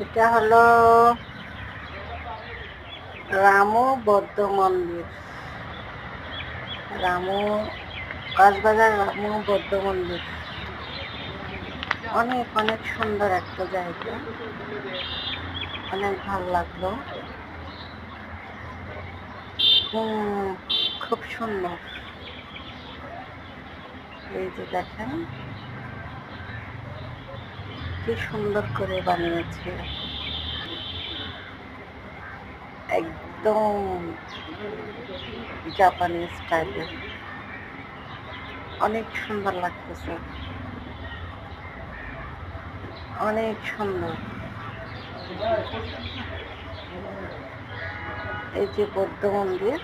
এটা হলো রামু বৌদ্ধ মন্দির। রামু কক্সবাজার রামু বৌদ্ধ মন্দির অনেক অনেক সুন্দর একটা জায়গা, অনেক ভালো লাগলো। খুব সুন্দর। এই যে দেখেন কি সুন্দর করে বানিয়েছে, একদম জাপানি স্টাইলে, অনেক সুন্দর লাগতেছে, অনেক সুন্দর। এই যে বৌদ্ধ মন্দির,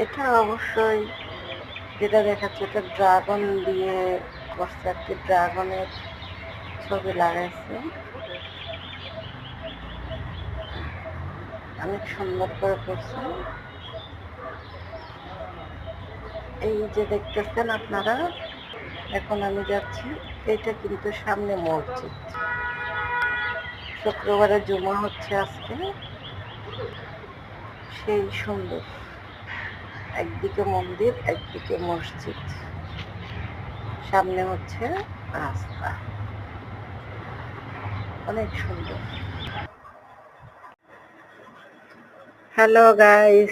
এটা অবশ্যই যেটা দেখাচ্ছে এটা ড্রাগন দিয়ে করছে, একটি ড্রাগনের ছবি লাগাইছে, অনেক সুন্দর করে করছে। এই যে দেখতেছেন আপনারা, এখন আমি যাচ্ছি, এটা কিন্তু সামনে মসজিদ, শুক্রবারে জুমা হচ্ছে আজকে, সেই সুন্দর, একদিকে মন্দির একদিকে মসজিদ, সামনে হচ্ছে রাস্তা, অনেক সুন্দর। Hello guys,